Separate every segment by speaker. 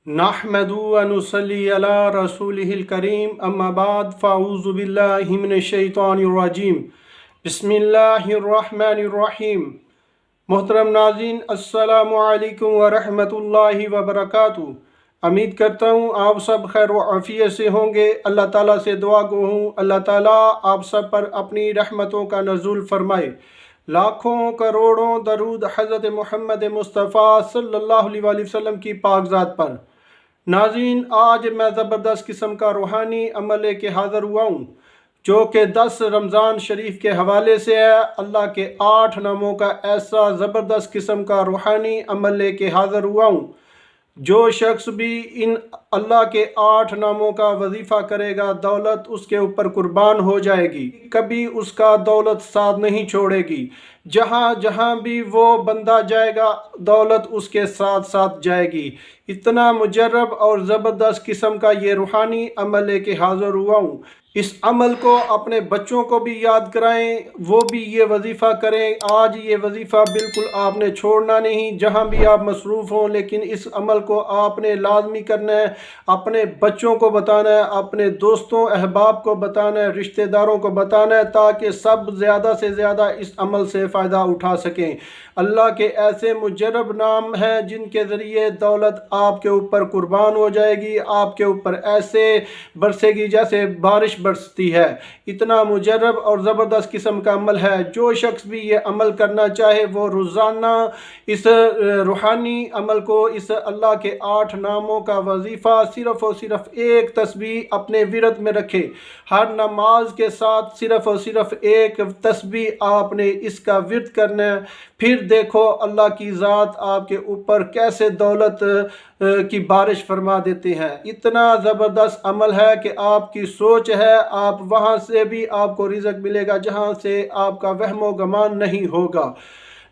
Speaker 1: नहमदु व नुसल्ली अला रसूलिहिल करीम अम्मा बाद फ़अऊज़ु बिल्लाहि मिनश शैतानिर रजीम बिस्मिल्लाहिर्रहमानिर्रहीम। मोहतरम नाज़रीन, अस्सलामु अलैकुम व रहमतुल्लाहि व बरकातुहू। उम्मीद करता हूँ आप सब खैर व आफियत से होंगे। अल्लाह ताला से दुआ गो हूँ अल्लाह ताला आप सब पर अपनी रहमतों का नज़ुल फरमाए। लाखों करोड़ों दरूद हज़रत मोहम्मद मुस्तफ़ा सल्लल्लाहु अलैहि वसल्लम की पाकज़ात पर। नाज़रीन, आज मैं ज़बरदस्त किस्म का रूहानी अमल लेके हाज़िर हुआ हूँ जो कि 10 रमज़ान शरीफ के हवाले से है। अल्लाह के 8 नामों का ऐसा ज़बरदस्त किस्म का रूहानी अमल लेके हाज़िर हुआ हूँ। जो शख्स भी इन अल्लाह के 8 नामों का वजीफ़ा करेगा, दौलत उसके ऊपर कुर्बान हो जाएगी, कभी उसका दौलत साथ नहीं छोड़ेगी। जहाँ जहाँ भी वो बंदा जाएगा, दौलत उसके साथ साथ जाएगी। इतना मुजर्रब और ज़बरदस्त किस्म का ये रूहानी अमल लेके हाज़िर हुआ हूँ। इस अमल को अपने बच्चों को भी याद कराएं, वो भी ये वजीफ़ा करें। आज ये वजीफ़ा बिल्कुल आपने छोड़ना नहीं, जहाँ भी आप मसरूफ़ हों, लेकिन इस अमल को आपने लाजमी करना है। अपने बच्चों को बताना है, अपने दोस्तों अहबाब को बताना है, रिश्तेदारों को बताना है, ताकि सब ज़्यादा से ज़्यादा इस अमल से फ़ायदा उठा सकें। अल्लाह के ऐसे मुजर्रब नाम हैं जिनके ज़रिए दौलत आपके ऊपर कुर्बान हो जाएगी, आपके ऊपर ऐसे बरसेगी जैसे बारिश बरसती है। इतना मुजर्रब और ज़बरदस्त किस्म का अमल है। जो शख्स भी ये अमल करना चाहे वो रोज़ाना इस रूहानी अमल को, इस अल्लाह के 8 नामों का वजीफ़ा सिर्फ़ और सिर्फ एक तस्बीह अपने विरद में रखे। हर नमाज के साथ सिर्फ़ और सिर्फ एक तस्बीह आपने इसका विरद करना है। फिर देखो अल्लाह की ज़ात आपके ऊपर कैसे दौलत की बारिश फरमा देते हैं। इतना ज़बरदस्त अमल है कि आपकी सोच है, आप वहाँ से भी आपको रिज़्क़ मिलेगा जहाँ से आपका वहमो गमान नहीं होगा।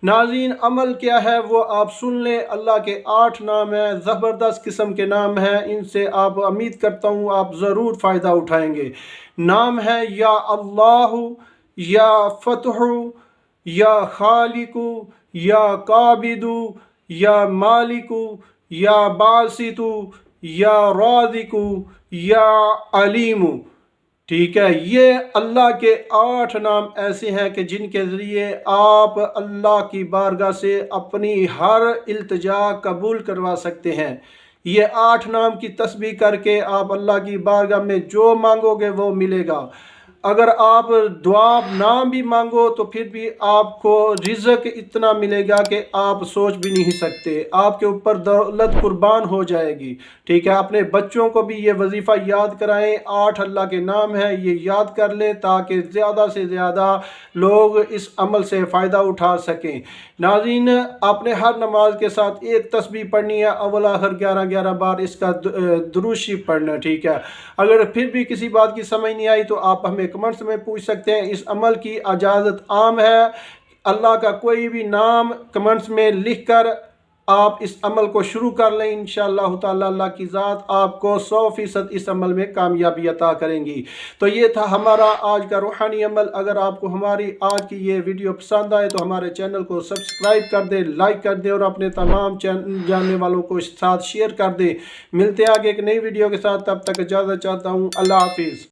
Speaker 1: नाज़रीन, अमल क्या है वो आप सुन लें। अल्लाह के 8 नाम हैं, ज़बरदस्त किस्म के नाम हैं। इनसे आप उम्मीद करता हूँ आप ज़रूर फ़ायदा उठाएंगे। नाम है या अल्लाह, या फ़तहु, या खालिकु, या काबिदु, या मालिकु, या बासितु, या राज़िकु, या अलीमु। ठीक है, ये अल्लाह के 8 नाम ऐसे हैं कि जिनके ज़रिए आप अल्लाह की बारगाह से अपनी हर इल्तिजा कबूल करवा सकते हैं। ये 8 नाम की तस्बीह करके आप अल्लाह की बारगाह में जो मांगोगे वो मिलेगा। अगर आप दुआ ना भी मांगो तो फिर भी आपको रिज़्क़ इतना मिलेगा कि आप सोच भी नहीं सकते। आपके ऊपर दौलत कुर्बान हो जाएगी। ठीक है, अपने बच्चों को भी ये वजीफ़ा याद कराएं। 8 अल्लाह के नाम हैं, ये याद कर लें ताकि ज़्यादा से ज़्यादा लोग इस अमल से फ़ायदा उठा सकें। नाज़रीन, आपने हर नमाज के साथ एक तस्बीह पढ़नी है, अव्वल आखिर 11-11 बार इसका दुरूद शरीफ पढ़ना। ठीक है, अगर फिर भी किसी बात की समझ नहीं आई तो आप हमें कमेंट्स में पूछ सकते हैं। इस अमल की इजाज़त आम है। अल्लाह का कोई भी नाम कमेंट्स में लिख कर आप इस अमल को शुरू कर लें। इंशाअल्लाह ताला अल्लाह की ज़ात आपको 100% इस अमल में कामयाबी अता करेंगी। तो ये था हमारा आज का रूहानी अमल। अगर आपको हमारी आज की ये वीडियो पसंद आए तो हमारे चैनल को सब्सक्राइब कर दें, लाइक कर दें और अपने तमाम जानने वालों को साथ शेयर कर दें। मिलते हैं आगे एक नई वीडियो के साथ, तब तक इजाज़त चाहता हूँ। अल्लाह हाफिज़।